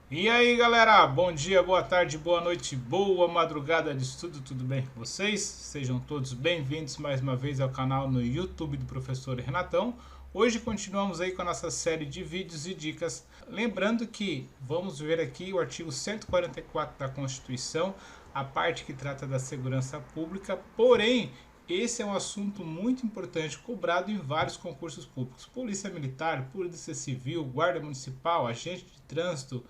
E aí galera, bom dia, boa tarde, boa noite, boa madrugada de estudo, tudo bem com vocês? Sejam todos bem-vindos mais uma vez ao canal no YouTube do Professor Renatão. Hoje continuamos aí com a nossa série de vídeos e dicas. Lembrando que vamos ver aqui o artigo 144 da Constituição, a parte que trata da segurança pública, porém esse é um assunto muito importante, cobrado em vários concursos públicos. Polícia Militar, Polícia Civil, Guarda Municipal, Agente de Trânsito,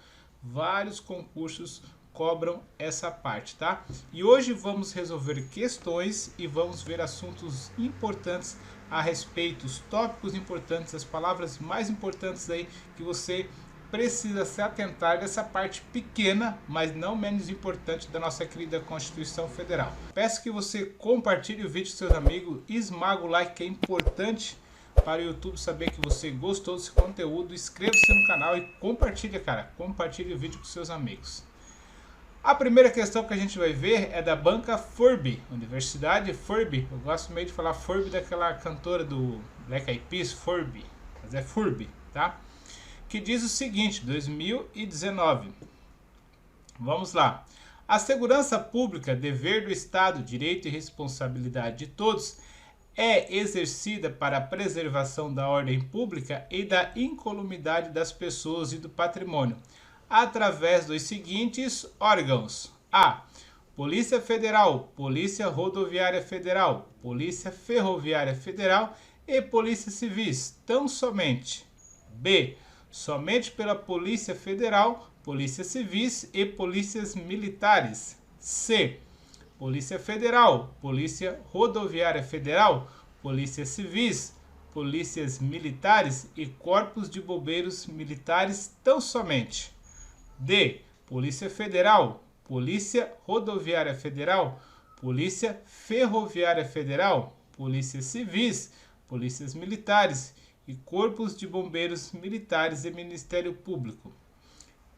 vários concursos cobram essa parte, tá? E hoje vamos resolver questões e vamos ver assuntos importantes a respeito, os tópicos importantes, as palavras mais importantes aí que você precisa se atentar dessa parte pequena, mas não menos importante da nossa querida Constituição Federal. Peço que você compartilhe o vídeo com seus amigos, esmaga o like que é importante para o YouTube saber que você gostou desse conteúdo. Inscreva-se no canal e compartilhe, cara. Compartilhe o vídeo com seus amigos. A primeira questão que a gente vai ver é da banca FURB, Universidade FURB. Eu gosto meio de falar FURB daquela cantora do Black Eyed Peas, FURB, mas é FURB, tá? Que diz o seguinte, 2019. Vamos lá. A segurança pública, dever do Estado, direito e responsabilidade de todos, é exercida para a preservação da ordem pública e da incolumidade das pessoas e do patrimônio, através dos seguintes órgãos: A. Polícia Federal, Polícia Rodoviária Federal, Polícia Ferroviária Federal e Polícia Civis, tão somente. B. Somente pela Polícia Federal, Polícia Civis e Polícias Militares. C. Polícia Federal, Polícia Rodoviária Federal, Polícia Civis, Polícias Militares e Corpos de Bombeiros Militares tão somente. D. Polícia Federal, Polícia Rodoviária Federal, Polícia Ferroviária Federal, Polícia Civis, Polícias Militares e Corpos de Bombeiros Militares e Ministério Público.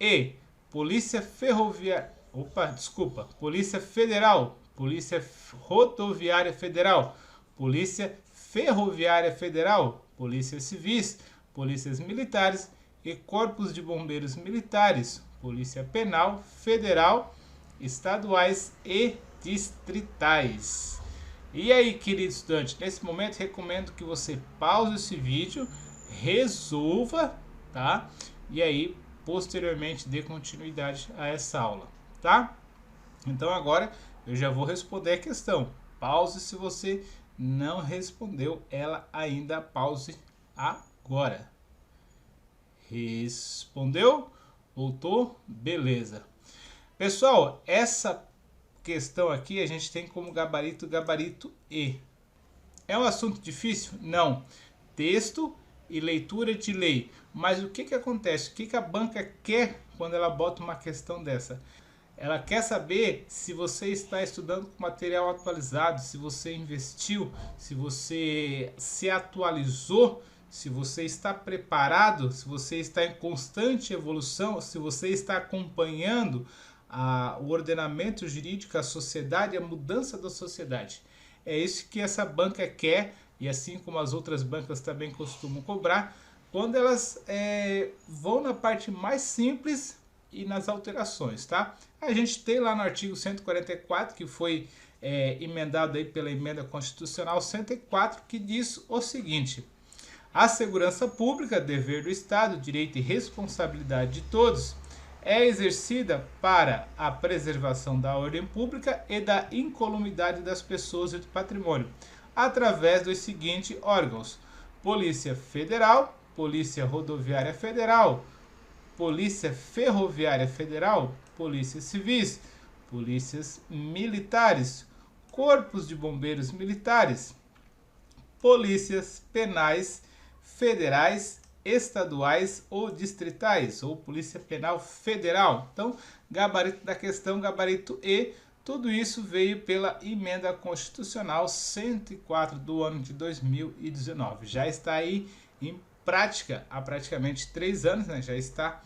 E. Polícia Federal, Polícia Rodoviária Federal, Polícia Ferroviária Federal, Polícia Civis, Polícias Militares e Corpos de Bombeiros Militares, Polícia Penal Federal, estaduais e distritais. E aí, querido estudante, nesse momento recomendo que você pause esse vídeo, resolva, tá? E aí, posteriormente, dê continuidade a essa aula, tá? Então agora eu já vou responder a questão. Pause se você não respondeu ela ainda, pause agora. Respondeu? Voltou? Beleza. Pessoal, essa questão aqui a gente tem como gabarito E. É um assunto difícil? Não. Texto e leitura de lei. Mas o que acontece? O que a banca quer quando ela bota uma questão dessa? Ela quer saber se você está estudando com material atualizado, se você investiu, se você se atualizou, se você está preparado, se você está em constante evolução, se você está acompanhando o ordenamento jurídico, a sociedade, a mudança da sociedade. É isso que essa banca quer, e assim como as outras bancas também costumam cobrar, quando elas vão na parte mais simples e nas alterações, tá? A gente tem lá no artigo 144, que foi emendado aí pela emenda constitucional 104, que diz o seguinte: a segurança pública, dever do Estado, direito e responsabilidade de todos, é exercida para a preservação da ordem pública e da incolumidade das pessoas e do patrimônio, através dos seguintes órgãos: Polícia Federal, Polícia Rodoviária Federal, Polícia Ferroviária Federal, Polícia Civis, Polícias Militares, Corpos de Bombeiros Militares, Polícias Penais Federais, estaduais ou distritais, ou Polícia Penal Federal. Então, gabarito da questão, gabarito E, tudo isso veio pela emenda constitucional 104 do ano de 2019. Já está aí em prática há praticamente 3 anos, né? Já está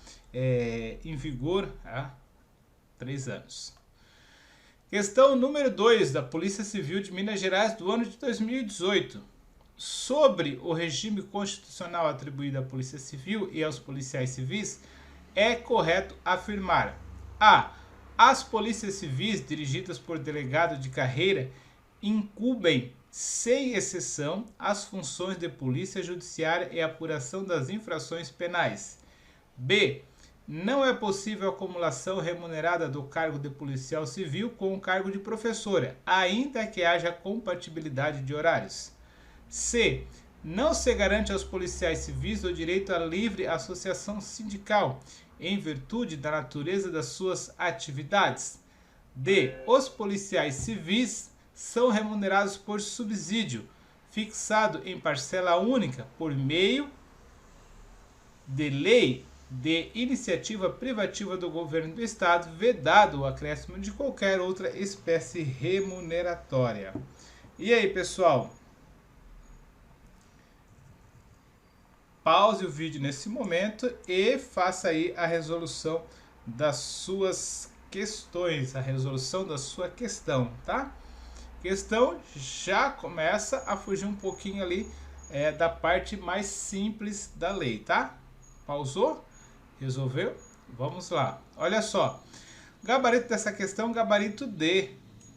em vigor há 3 anos. Questão número 2 da Polícia Civil de Minas Gerais do ano de 2018. Sobre o regime constitucional atribuído à Polícia Civil e aos policiais civis, é correto afirmar: A. As polícias civis dirigidas por delegado de carreira incumbem, sem exceção, as funções de polícia judiciária e apuração das infrações penais. B. Não é possível a acumulação remunerada do cargo de policial civil com o cargo de professora, ainda que haja compatibilidade de horários. C. Não se garante aos policiais civis o direito à livre associação sindical, em virtude da natureza das suas atividades. D. Os policiais civis são remunerados por subsídio, fixado em parcela única, por meio de lei de iniciativa privativa do governo do estado, vedado o acréscimo de qualquer outra espécie remuneratória. E aí, pessoal? Pause o vídeo nesse momento e faça aí a resolução das suas questões, a resolução da sua questão, tá? Questão já começa a fugir um pouquinho ali da parte mais simples da lei, tá? Pausou? Resolveu? Vamos lá. Olha só. Gabarito dessa questão, gabarito D.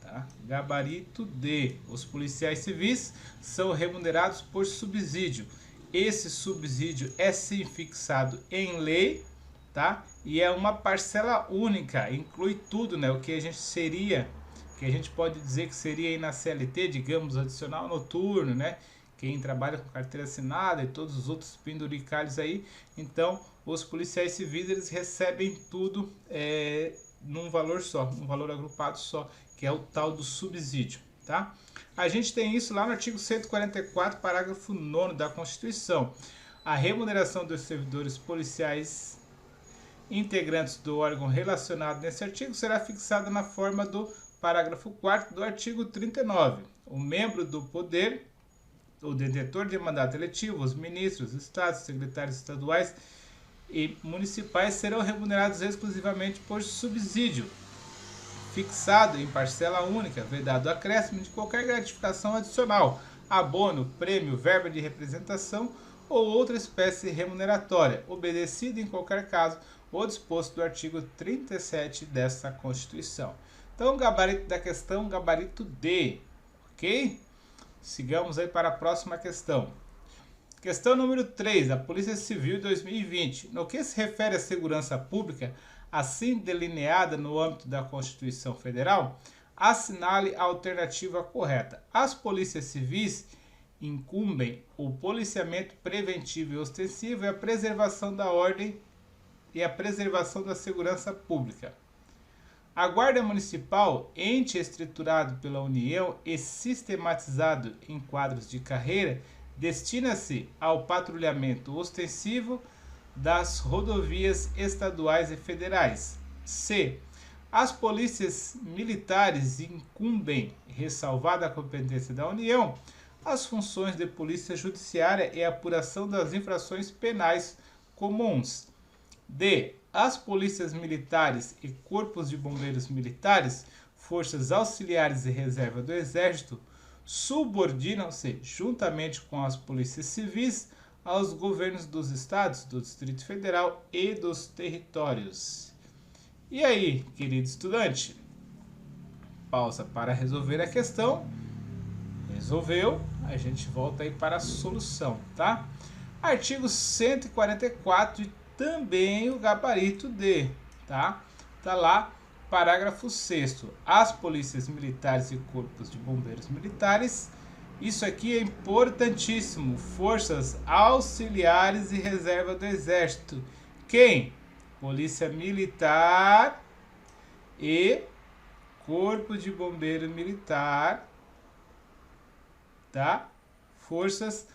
Tá? Gabarito D. Os policiais civis são remunerados por subsídio. Esse subsídio é sim fixado em lei, tá? E é uma parcela única, inclui tudo, né? O que a gente pode dizer que seria aí na CLT, digamos, adicional noturno, né? Quem trabalha com carteira assinada e todos os outros penduricalhos aí. Então, os policiais civis, eles recebem tudo num valor só, num valor agrupado só, que é o tal do subsídio, tá? A gente tem isso lá no artigo 144, parágrafo 9º da Constituição. A remuneração dos servidores policiais integrantes do órgão relacionado nesse artigo será fixada na forma do parágrafo 4º do artigo 39. O membro do poder, o detentor de mandato eletivo, os ministros, estados, secretários estaduais e municipais serão remunerados exclusivamente por subsídio, fixado em parcela única, vedado acréscimo de qualquer gratificação adicional, abono, prêmio, verba de representação ou outra espécie remuneratória, obedecido em qualquer caso o disposto do artigo 37 desta Constituição. Então, gabarito da questão, gabarito D, ok? Sigamos aí para a próxima questão. Questão número 3, a Polícia Civil 2020. No que se refere à segurança pública, assim delineada no âmbito da Constituição Federal, assinale a alternativa correta. As polícias civis incumbem o policiamento preventivo e ostensivo e a preservação da ordem e a preservação da segurança pública. A Guarda Municipal, ente estruturado pela União e sistematizado em quadros de carreira, destina-se ao patrulhamento ostensivo das rodovias estaduais e federais. C. As polícias militares incumbem, ressalvada a competência da União, as funções de polícia judiciária e apuração das infrações penais comuns. D. As polícias militares e corpos de bombeiros militares, forças auxiliares e reserva do Exército, subordinam-se, juntamente com as polícias civis, aos governos dos estados, do Distrito Federal e dos territórios. E aí, querido estudante? Pausa para resolver a questão. Resolveu, a gente volta aí para a solução, tá? Artigo 144 e também o gabarito D, tá? Tá lá, parágrafo 6º. As polícias militares e corpos de bombeiros militares, isso aqui é importantíssimo, forças auxiliares e reserva do Exército. Quem? Polícia Militar e Corpo de Bombeiro Militar, tá? Forças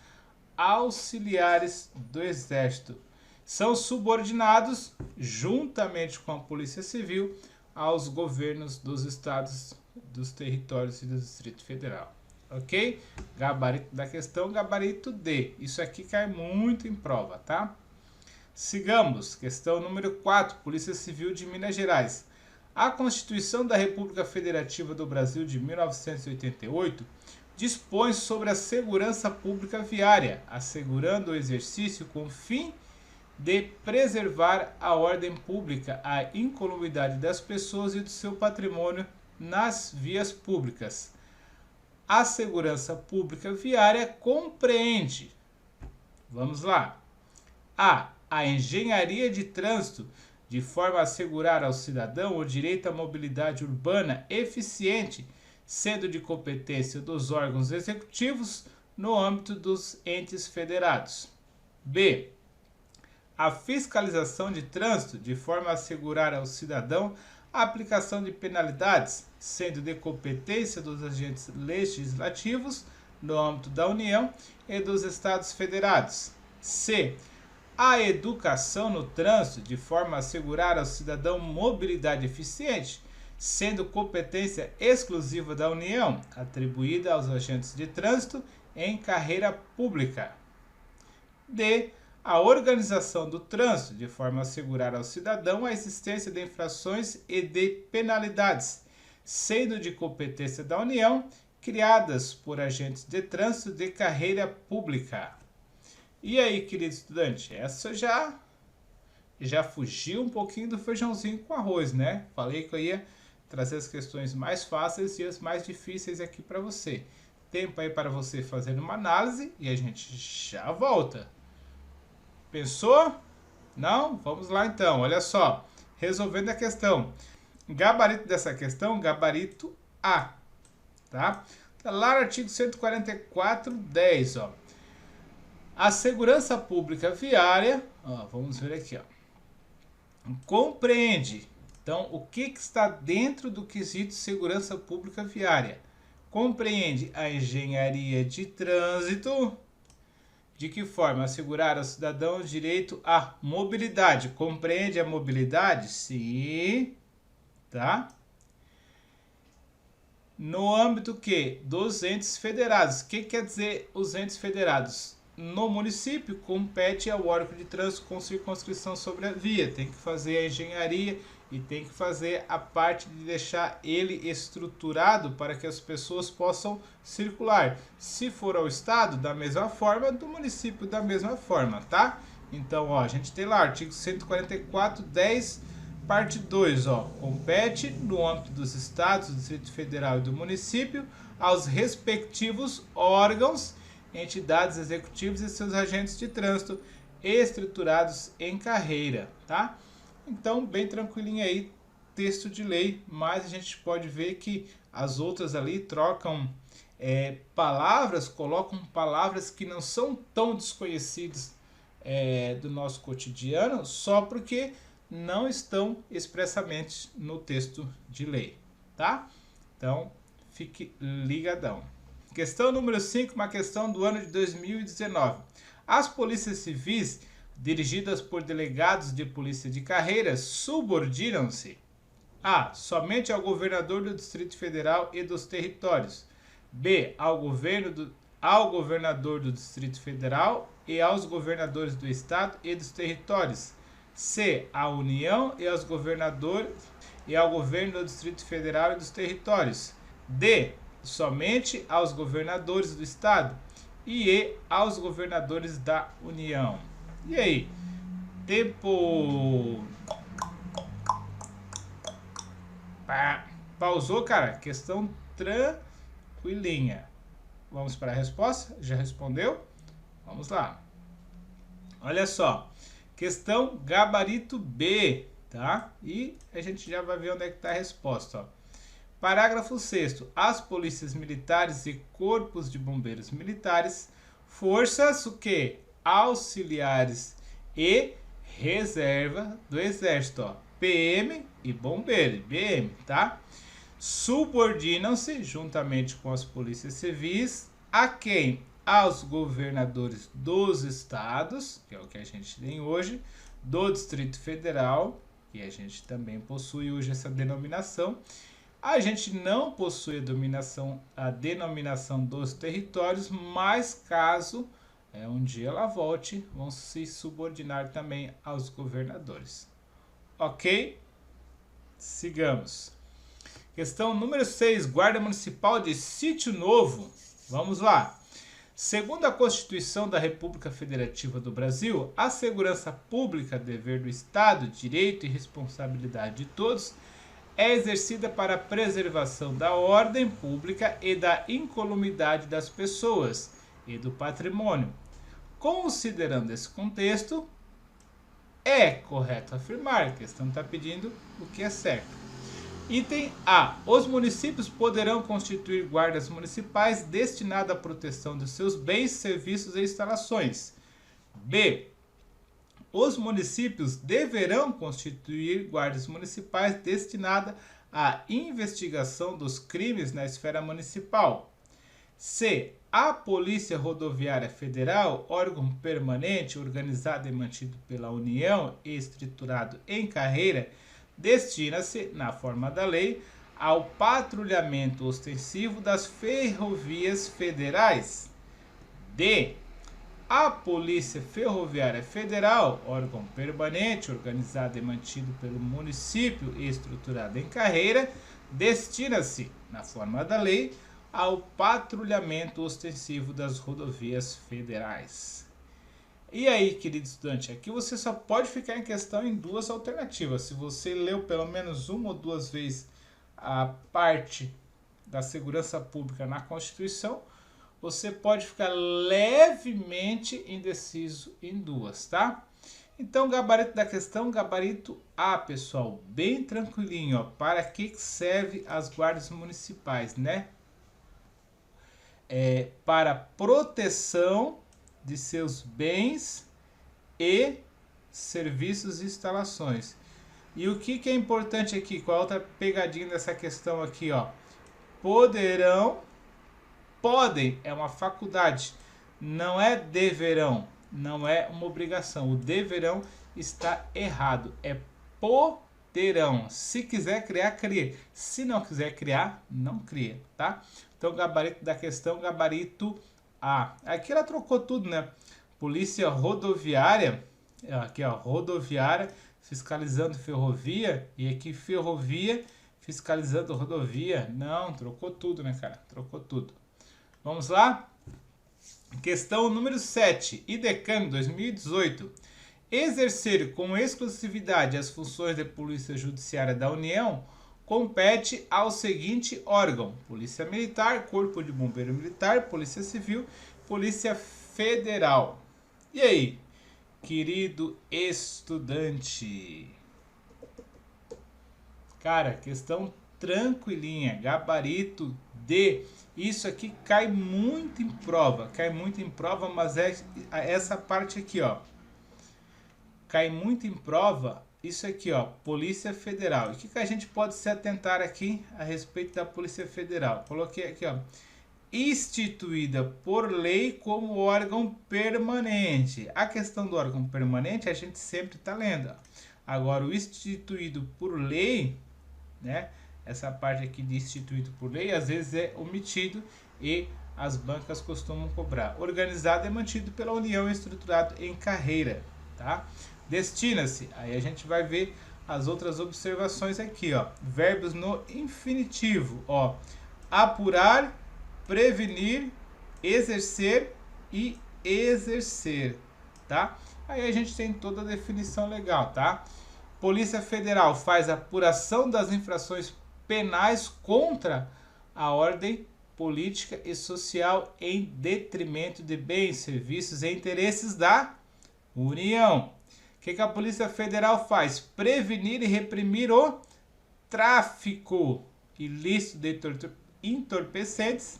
auxiliares do Exército. São subordinados, juntamente com a Polícia Civil, aos governos dos estados, dos territórios e do Distrito Federal. Ok? Gabarito da questão, gabarito D. Isso aqui cai muito em prova, tá? Sigamos. Questão número 4, Polícia Civil de Minas Gerais. A Constituição da República Federativa do Brasil de 1988 dispõe sobre a segurança pública viária, assegurando o exercício com fim de preservar a ordem pública, a incolumidade das pessoas e do seu patrimônio nas vias públicas. A segurança pública viária compreende, vamos lá, a engenharia de trânsito, de forma a assegurar ao cidadão o direito à mobilidade urbana eficiente, sendo de competência dos órgãos executivos no âmbito dos entes federados. B. A fiscalização de trânsito, de forma a assegurar ao cidadão a aplicação de penalidades, sendo de competência dos agentes legislativos no âmbito da União e dos Estados Federados. C. A educação no trânsito, de forma a assegurar ao cidadão mobilidade eficiente, sendo competência exclusiva da União, atribuída aos agentes de trânsito em carreira pública. D. A organização do trânsito, de forma a assegurar ao cidadão a existência de infrações e de penalidades, sendo de competência da União, criadas por agentes de trânsito de carreira pública. E aí, querido estudante, essa já fugiu um pouquinho do feijãozinho com arroz, né? Falei que eu ia trazer as questões mais fáceis e as mais difíceis aqui para você. Tempo aí para você fazer uma análise e a gente já volta. Pensou? Não? Vamos lá então, olha só. Resolvendo a questão. Gabarito dessa questão, gabarito A. Tá? Tá lá no artigo 144.10, ó. A segurança pública viária, ó, vamos ver aqui, ó. Compreende. Então, o que está dentro do quesito segurança pública viária? Compreende a engenharia de trânsito. De que forma? Assegurar ao cidadão o direito à mobilidade. Compreende a mobilidade? Sim. Tá? No âmbito que? Dos entes federados. O que quer dizer os entes federados? No município, compete ao órgão de trânsito com circunscrição sobre a via. Tem que fazer a engenharia e tem que fazer a parte de deixar ele estruturado para que as pessoas possam circular. Se for ao estado, da mesma forma, do município, da mesma forma, tá? Então, ó, a gente tem lá, artigo 144.10, parte 2, ó. Compete, no âmbito dos estados, do Distrito Federal e do município, aos respectivos órgãos, entidades executivas e seus agentes de trânsito estruturados em carreira, tá? Então, bem tranquilinho aí, texto de lei, mas a gente pode ver que as outras ali trocam palavras, colocam palavras que não são tão desconhecidas do nosso cotidiano, só porque não estão expressamente no texto de lei, tá? Então, fique ligadão. Questão número 5, uma questão do ano de 2019. As polícias civis dirigidas por delegados de polícia de carreira, subordinam-se a. Somente ao governador do Distrito Federal e dos territórios. B. Ao governador do Distrito Federal e aos governadores do Estado e dos territórios. C. À União e aos governadores e ao governo do Distrito Federal e dos territórios. D. Somente aos governadores do Estado e aos governadores da União. E aí? Tempo. Pausou, cara? Questão tranquilinha. Vamos para a resposta? Já respondeu? Vamos lá. Olha só. Questão gabarito B, tá? E a gente já vai ver onde é que está a resposta, ó. Parágrafo 6º. As polícias militares e corpos de bombeiros militares, forças o quê? Auxiliares e reserva do Exército, ó, PM e bombeiro, BM, tá? Subordinam-se, juntamente com as polícias civis, a quem? Aos governadores dos estados, que é o que a gente tem hoje, do Distrito Federal, e a gente também possui hoje essa denominação. A gente não possui a denominação dos territórios, mas caso um dia ela volte, vão se subordinar também aos governadores. Ok? Sigamos. Questão número 6, Guarda Municipal de Sítio Novo. Vamos lá. Segundo a Constituição da República Federativa do Brasil, a segurança pública, dever do Estado, direito e responsabilidade de todos, é exercida para a preservação da ordem pública e da incolumidade das pessoas e do patrimônio. Considerando esse contexto, é correto afirmar, a questão está pedindo o que é certo. Item A. Os municípios poderão constituir guardas municipais destinadas à proteção de seus bens, serviços e instalações. B. Os municípios deverão constituir guardas municipais destinadas à investigação dos crimes na esfera municipal. C. A Polícia Rodoviária Federal, órgão permanente organizado e mantido pela União e estruturado em carreira, destina-se, na forma da lei, ao patrulhamento ostensivo das ferrovias federais. D. A Polícia Ferroviária Federal, órgão permanente, organizado e mantido pelo município e estruturado em carreira, destina-se, na forma da lei, ao patrulhamento ostensivo das rodovias federais. E aí, querido estudante, aqui você só pode ficar em questão em duas alternativas. Se você leu pelo menos uma ou duas vezes a parte da segurança pública na Constituição, você pode ficar levemente indeciso em duas, tá? Então, gabarito da questão, gabarito A, pessoal, bem tranquilinho, ó. Para que serve as guardas municipais, né? Para proteção de seus bens e serviços e instalações. E o que é importante aqui? Qual a outra pegadinha dessa questão aqui, ó? Podem é uma faculdade, não é deverão, não é uma obrigação. O deverão está errado, é poderão. Se quiser criar, crie. Se não quiser criar, não cria, tá? Então, gabarito da questão, gabarito A. Aqui ela trocou tudo, né? Polícia Rodoviária, aqui ó, rodoviária, fiscalizando ferrovia, e aqui ferrovia, fiscalizando rodovia. Não, trocou tudo, né, cara? Trocou tudo. Vamos lá? Questão número 7. IDECAM 2018. Exercer com exclusividade as funções de Polícia Judiciária da União compete ao seguinte órgão: Polícia Militar, Corpo de Bombeiro Militar, Polícia Civil, Polícia Federal. E aí, querido estudante? Cara, questão tranquilinha, gabarito D. Isso aqui cai muito em prova, mas é essa parte aqui, ó. Cai muito em prova. Isso aqui, ó, Polícia Federal. E o que a gente pode se atentar aqui a respeito da Polícia Federal? Coloquei aqui, ó, instituída por lei como órgão permanente. A questão do órgão permanente a gente sempre está lendo. Ó. Agora, o instituído por lei, né? Essa parte aqui de instituído por lei, às vezes é omitido e as bancas costumam cobrar. Organizado e mantido pela União e estruturado em carreira, tá? Destina-se, aí a gente vai ver as outras observações aqui, ó. Verbos no infinitivo, ó. Apurar, prevenir, exercer e exercer, tá? Aí a gente tem toda a definição legal, tá? Polícia Federal faz a apuração das infrações penais contra a ordem política e social em detrimento de bens, serviços e interesses da União. O que a Polícia Federal faz? Prevenir e reprimir o tráfico ilícito de entorpecentes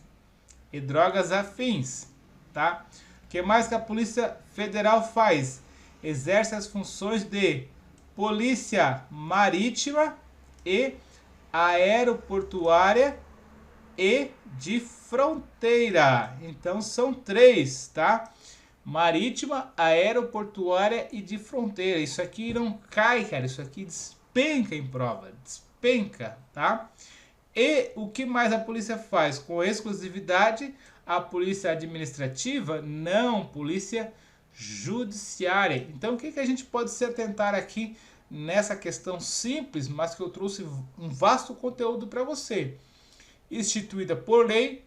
e drogas afins, tá? O que mais que a Polícia Federal faz? Exerce as funções de polícia marítima e aeroportuária e de fronteira. Então são três, tá? Marítima, aeroportuária e de fronteira. Isso aqui não cai, cara. Isso aqui despenca em prova. Despenca, tá? E o que mais a polícia faz? Com exclusividade, a polícia administrativa? Não, polícia judiciária. Então, o que a gente pode se atentar aqui nessa questão simples, mas que eu trouxe um vasto conteúdo para você? Instituída por lei,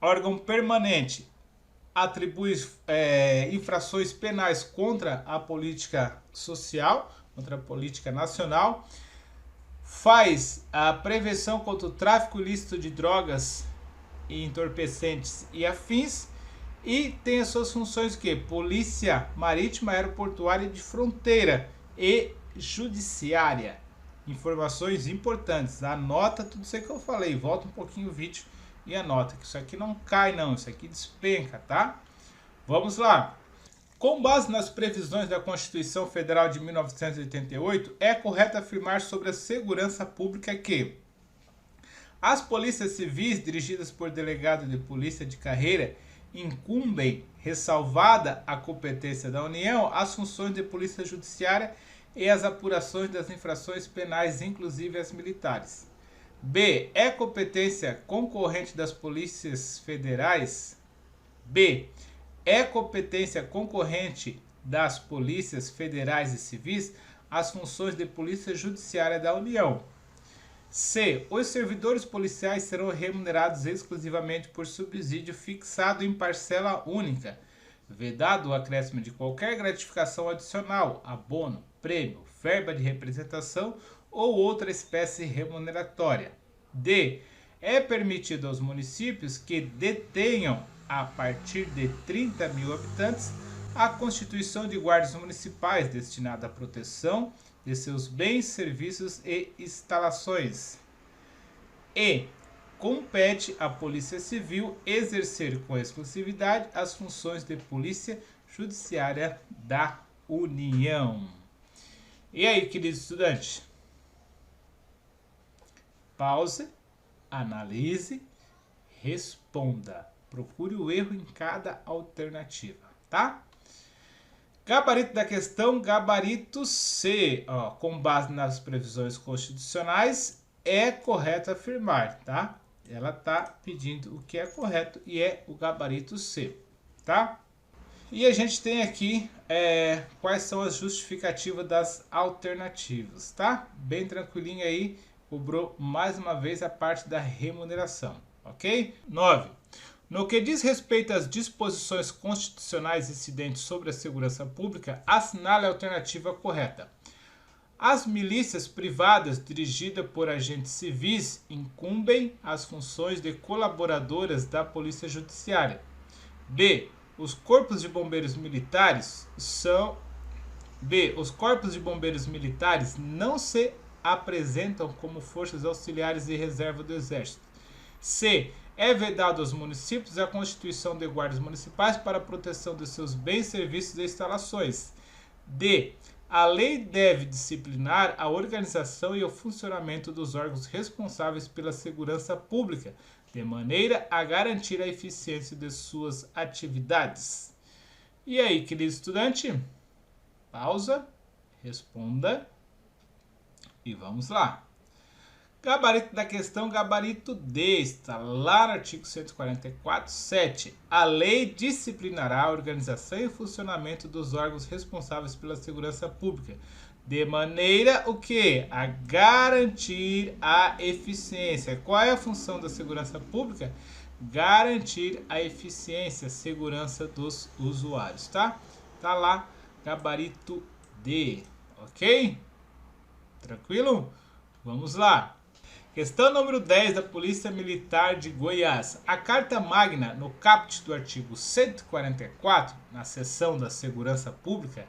órgão permanente, atribui infrações penais contra a política social, contra a política nacional, faz a prevenção contra o tráfico ilícito de drogas e entorpecentes e afins, e tem as suas funções que polícia marítima, aeroportuária de fronteira e judiciária. Informações importantes, anota tudo isso que eu falei, volta um pouquinho o vídeo e anota, que isso aqui não cai não, isso aqui despenca, tá? Vamos lá. Com base nas previsões da Constituição Federal de 1988, é correto afirmar sobre a segurança pública que as polícias civis dirigidas por delegado de polícia de carreira incumbem, ressalvada a competência da União, as funções de polícia judiciária e as apurações das infrações penais, inclusive as militares. B. É competência concorrente das polícias federais? B. É competência concorrente das polícias federais e civis as funções de polícia judiciária da União. C. Os servidores policiais serão remunerados exclusivamente por subsídio fixado em parcela única, vedado o acréscimo de qualquer gratificação adicional, abono, prêmio, verba de representação ou outra espécie remuneratória. D. É permitido aos municípios que detenham, a partir de 30 mil habitantes, a constituição de guardas municipais destinada à proteção de seus bens, serviços e instalações. E. Compete à Polícia Civil exercer com exclusividade as funções de Polícia Judiciária da União. E aí, querido estudante? Pause, analise, responda. Procure o erro em cada alternativa, tá? Gabarito da questão, gabarito C. Ó, com base nas previsões constitucionais, é correto afirmar, tá? Ela tá pedindo o que é correto e é o gabarito C, tá? E a gente tem aqui quais são as justificativas das alternativas, tá? Bem tranquilinho aí, cobrou mais uma vez a parte da remuneração, ok? 9. No que diz respeito às disposições constitucionais incidentes sobre a segurança pública, assinale a alternativa correta. As milícias privadas dirigidas por agentes civis incumbem as funções de colaboradoras da Polícia Judiciária. B. Os corpos de bombeiros militares não se apresentam como forças auxiliares e reserva do Exército. C. É vedado aos municípios a constituição de guardas municipais para a proteção de seus bens, serviços e instalações. D. A lei deve disciplinar a organização e o funcionamento dos órgãos responsáveis pela segurança pública, de maneira a garantir a eficiência de suas atividades. E aí, querido estudante? Pausa, responda e vamos lá. Gabarito da questão, gabarito D, está lá no artigo 144, 7. A lei disciplinará a organização e o funcionamento dos órgãos responsáveis pela segurança pública, de maneira o quê? A garantir a eficiência. Qual é a função da segurança pública? Garantir a eficiência, a segurança dos usuários, tá? Tá lá, gabarito D, ok? Tranquilo? Vamos lá. Questão número 10 da Polícia Militar de Goiás. A Carta Magna, no caput do artigo 144, na seção da Segurança Pública,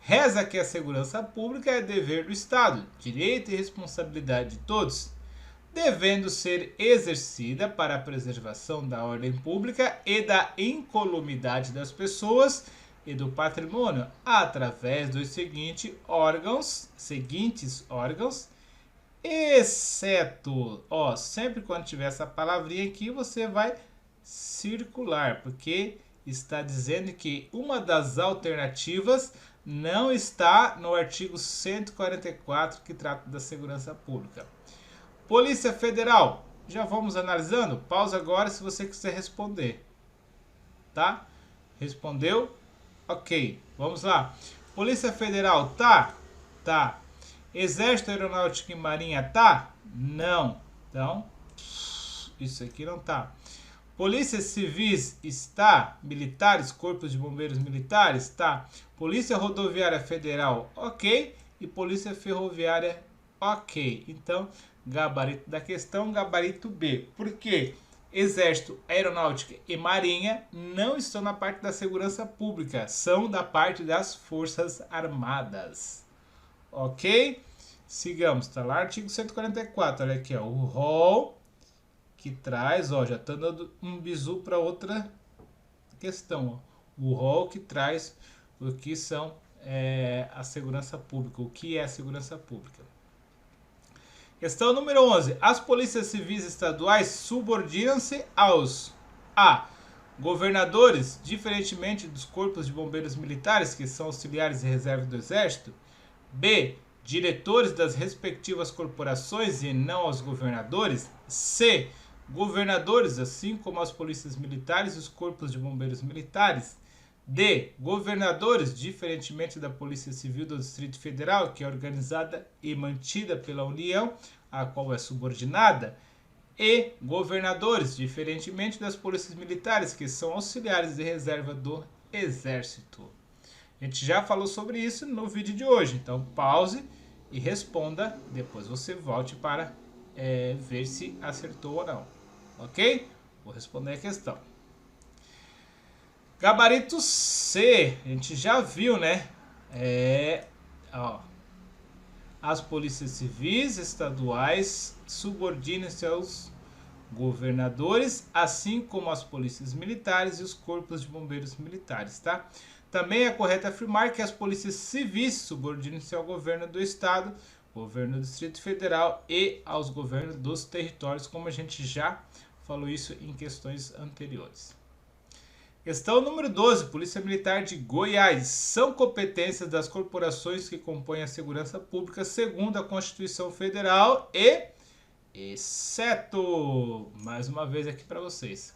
reza que a segurança pública é dever do Estado, direito e responsabilidade de todos, devendo ser exercida para a preservação da ordem pública e da incolumidade das pessoas e do patrimônio, através dos seguintes órgãos, exceto, ó, sempre quando tiver essa palavrinha aqui, você vai circular, porque está dizendo que uma das alternativas não está no artigo 144, que trata da segurança pública. Polícia Federal, já vamos analisando? Pausa agora se você quiser responder, tá? Respondeu? Ok, vamos lá. Polícia Federal, tá? Tá. Exército, Aeronáutica e Marinha, tá? Não. Então, isso aqui não tá. Polícias civis está, militares, corpos de bombeiros militares, está. Polícia Rodoviária Federal, ok. E Polícia Ferroviária, ok. Então, gabarito da questão, gabarito B. Por quê? Exército, Aeronáutica e Marinha não estão na parte da segurança pública, são da parte das Forças Armadas. Ok? Sigamos, está lá artigo 144, olha aqui, ó, o rol que traz, ó, já está dando um bizu para outra questão, ó, o rol que traz o que são a segurança pública, o que é a segurança pública. Questão número 11. As polícias civis estaduais subordinam-se aos A. Governadores, diferentemente dos corpos de bombeiros militares, que são auxiliares e reserva do Exército. B. Diretores das respectivas corporações e não aos governadores. C. Governadores, assim como as polícias militares e os corpos de bombeiros militares. D. Governadores, diferentemente da Polícia Civil do Distrito Federal, que é organizada e mantida pela União, a qual é subordinada. E governadores, diferentemente das polícias militares, que são auxiliares de reserva do Exército. A gente já falou sobre isso no vídeo de hoje, então pause e responda, depois você volte para ver se acertou ou não, ok? Vou responder a questão. Gabarito C, a gente já viu, né? As polícias civis estaduais subordinam-se aos governadores, assim como as polícias militares e os corpos de bombeiros militares, tá? Também é correto afirmar que as polícias civis subordinam-se ao governo do estado, governo do Distrito Federal e aos governos dos territórios, como a gente já falou isso em questões anteriores. Questão número 12. Polícia Militar de Goiás. São competências das corporações que compõem a segurança pública segundo a Constituição Federal e exceto, mais uma vez aqui para vocês.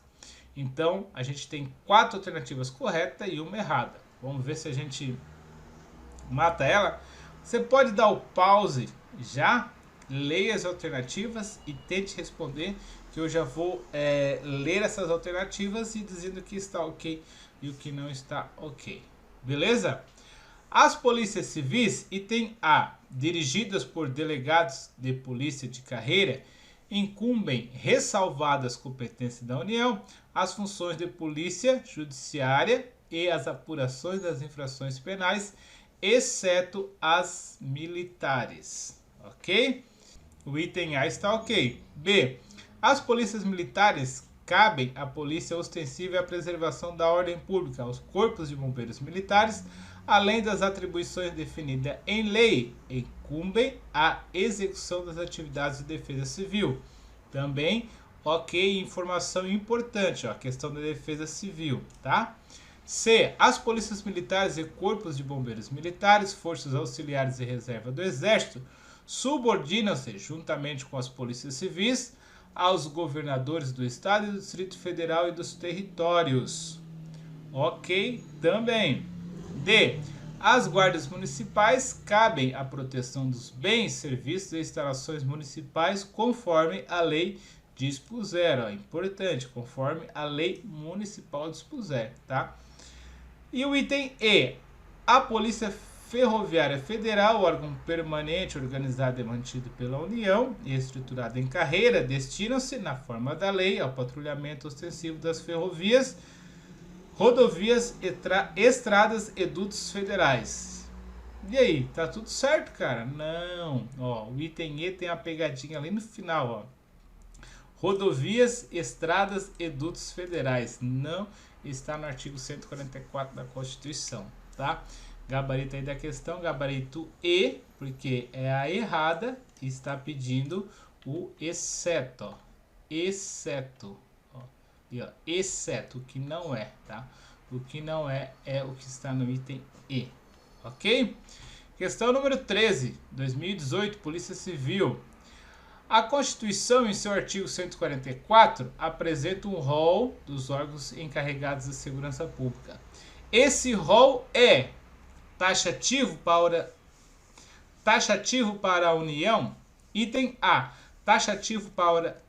Então, a gente tem 4 alternativas corretas e uma errada. Vamos ver se a gente mata ela. Você pode dar o pause já, leia as alternativas e tente responder, que eu já vou ler essas alternativas e dizendo o que está ok e o que não está ok. Beleza? As polícias civis, item A, dirigidas por delegados de polícia de carreira, incumbem, ressalvadas competências da União, as funções de polícia judiciária e as apurações das infrações penais, exceto as militares. Ok? O item A está ok. B. As polícias militares cabem à polícia ostensiva e à preservação da ordem pública, aos corpos de bombeiros militares, além das atribuições definidas em lei, incumbem a execução das atividades de defesa civil. Também, ok, informação importante, ó, a questão da defesa civil, tá? C. As polícias militares e corpos de bombeiros militares, forças auxiliares e reserva do Exército, subordinam-se, juntamente com as polícias civis, aos governadores do Estado e do Distrito Federal e dos territórios. Ok, também. D. As guardas municipais cabem à proteção dos bens, serviços e instalações municipais conforme a lei dispuser. Ó, importante, conforme a lei municipal dispuser, tá? E o item E. A Polícia Ferroviária Federal, órgão permanente organizado e mantido pela União e estruturado em carreira, destinam-se, na forma da lei, ao patrulhamento ostensivo das ferrovias, rodovias, estradas e dutos federais. E aí, tá tudo certo, cara? Não. Ó, o item E tem uma pegadinha ali no final, ó. Rodovias, estradas e dutos federais. Não está no artigo 144 da Constituição, tá? Gabarito aí da questão, gabarito E, porque é a errada, está pedindo o exceto, ó. Exceto, ó. E, ó, exceto, o que não é, tá? O que não é o que está no item E, ok? Questão número 13, 2018, Polícia Civil. A Constituição, em seu artigo 144, apresenta um rol dos órgãos encarregados da segurança pública. Esse rol é taxativo para a União. Item A, taxativo para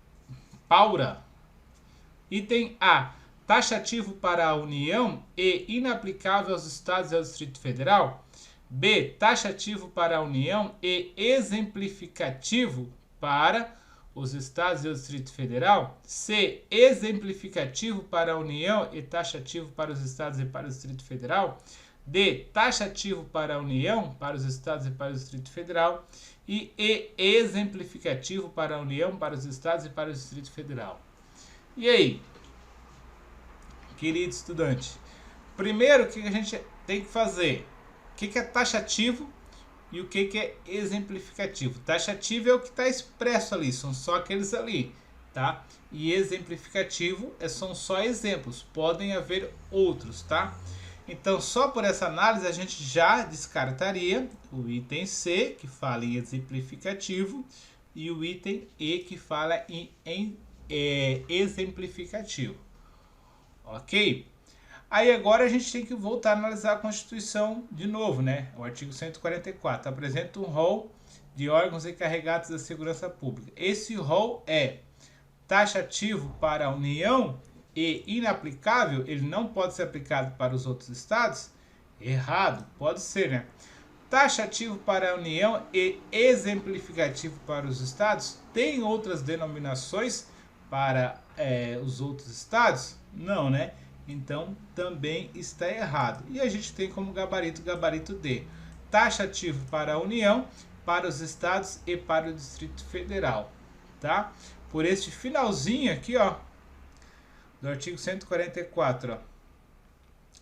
Item A, taxativo para a União e inaplicável aos Estados e ao Distrito Federal. B, taxativo para a União e exemplificativo para os Estados e o Distrito Federal. C, exemplificativo para a União e taxativo para os Estados e para o Distrito Federal. D, taxativo para a União, para os Estados e para o Distrito Federal. E exemplificativo para a União, para os Estados e para o Distrito Federal. E aí, querido estudante? Primeiro, o que a gente tem que fazer? O que é taxativo e o que é exemplificativo? Taxativo é o que está expresso ali, são só aqueles ali, tá? E exemplificativo são só exemplos, podem haver outros, tá? Então, só por essa análise, a gente já descartaria o item C, que fala em exemplificativo, e o item E, que fala em exemplificativo. Ok? Aí agora a gente tem que voltar a analisar a Constituição de novo, né? O artigo 144 apresenta um rol de órgãos encarregados da segurança pública. Esse rol é taxativo para a União e inaplicável, ele não pode ser aplicado para os outros estados? Errado, pode ser, né? Taxativo para a União e exemplificativo para os estados? Tem outras denominações para os outros estados? Não, né? Então também está errado. E a gente tem como gabarito D. Taxativo para a União, para os estados e para o Distrito Federal, tá? Por este finalzinho aqui, ó, do artigo 144, ó.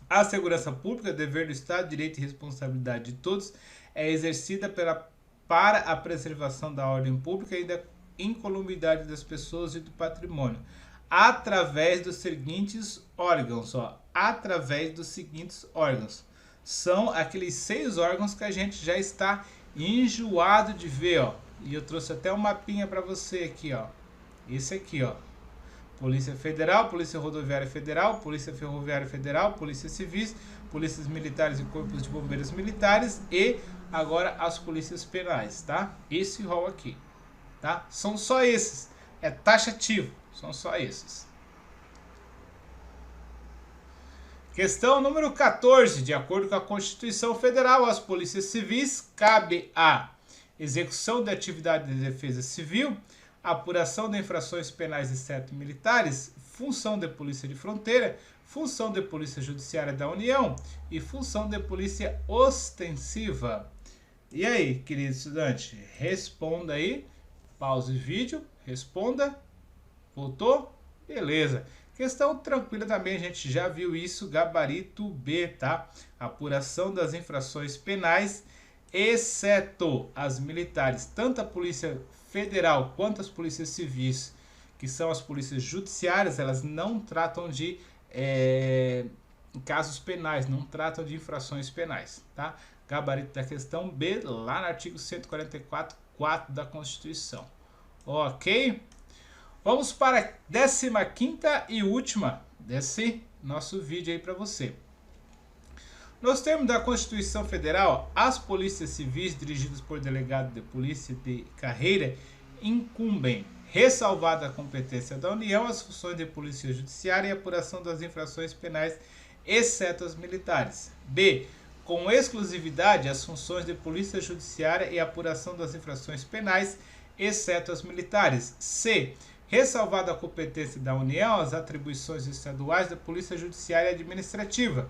A segurança pública, dever do Estado, direito e responsabilidade de todos, é exercida para a preservação da ordem pública e da incolumidade das pessoas e do patrimônio, através dos seguintes órgãos, ó. Através dos seguintes órgãos. São aqueles 6 órgãos que a gente já está enjoado de ver, ó. E eu trouxe até um mapinha para você aqui, ó. Esse aqui, ó. Polícia Federal, Polícia Rodoviária Federal, Polícia Ferroviária Federal, Polícia Civis, Polícias Militares e Corpos de Bombeiros Militares e agora as Polícias Penais, tá? Esse rol aqui, tá? São só esses. É taxativo, são só esses. Questão número 14. De acordo com a Constituição Federal, às polícias civis cabe a execução de atividade de defesa civil, apuração de infrações penais exceto militares, função de polícia de fronteira, função de polícia judiciária da União e função de polícia ostensiva. E aí, querido estudante, responda aí, pause o vídeo, responda, voltou? Beleza. Questão tranquila também, a gente já viu isso, gabarito B, tá? Apuração das infrações penais, exceto as militares, tanto a Polícia Federal quanto as polícias civis, que são as polícias judiciárias, elas não tratam de casos penais, não tratam de infrações penais, tá? Gabarito da questão B, lá no artigo 144, 4 da Constituição. Ok? Vamos para a 15ª e última desse nosso vídeo aí para você. Nos termos da Constituição Federal, as polícias civis dirigidas por delegado de polícia de carreira incumbem, ressalvada a competência da União, as funções de polícia judiciária e apuração das infrações penais, exceto as militares. B. Com exclusividade, as funções de polícia judiciária e apuração das infrações penais, exceto as militares. C. Ressalvada a competência da União, as atribuições estaduais da polícia judiciária e administrativa.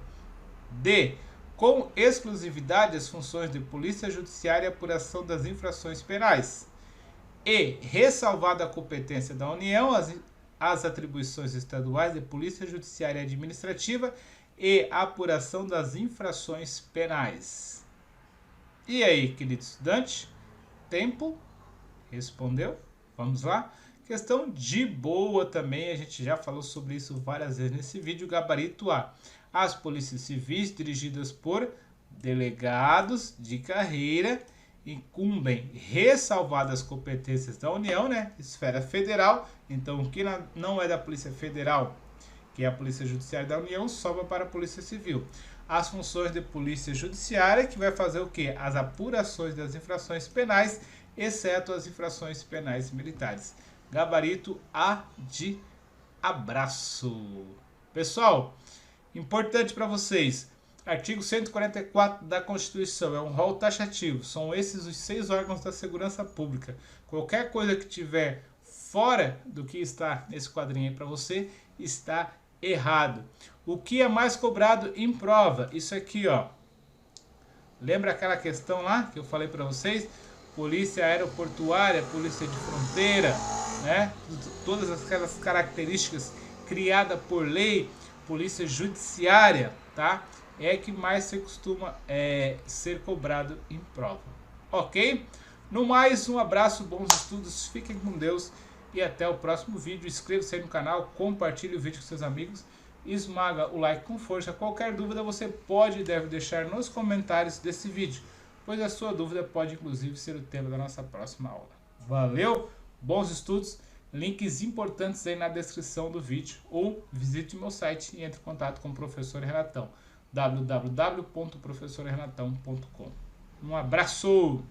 D. Com exclusividade as funções de polícia judiciária e apuração das infrações penais. E. Ressalvada a competência da União, as atribuições estaduais de polícia judiciária e administrativa e a apuração das infrações penais. E aí, querido estudante? Tempo? Respondeu? Vamos lá? Questão de boa também, a gente já falou sobre isso várias vezes nesse vídeo. Gabarito A. As polícias civis dirigidas por delegados de carreira incumbem, ressalvadas as competências da União, né? Esfera federal. Então, o que não é da Polícia Federal, que é a Polícia Judiciária da União, sobra para a Polícia Civil. As funções de Polícia Judiciária, que vai fazer o quê? As apurações das infrações penais, exceto as infrações penais militares. Gabarito A de abraço. Pessoal, importante para vocês, artigo 144 da Constituição, é um rol taxativo, são esses os 6 órgãos da segurança pública. Qualquer coisa que tiver fora do que está nesse quadrinho aí para você, está errado. O que é mais cobrado em prova? Isso aqui, ó. Lembra aquela questão lá que eu falei para vocês? Polícia aeroportuária, polícia de fronteira, né? Todas aquelas características criadas por lei, polícia judiciária, tá? É que mais se costuma ser cobrado em prova. Ok? No mais, um abraço, bons estudos, fiquem com Deus e até o próximo vídeo. Inscreva-se aí no canal, compartilhe o vídeo com seus amigos, esmaga o like com força. Qualquer dúvida você pode e deve deixar nos comentários desse vídeo, pois a sua dúvida pode inclusive ser o tema da nossa próxima aula. Valeu, bons estudos, links importantes aí na descrição do vídeo, ou visite meu site e entre em contato com o professor Renatão, www.professorrenatão.com. Um abraço!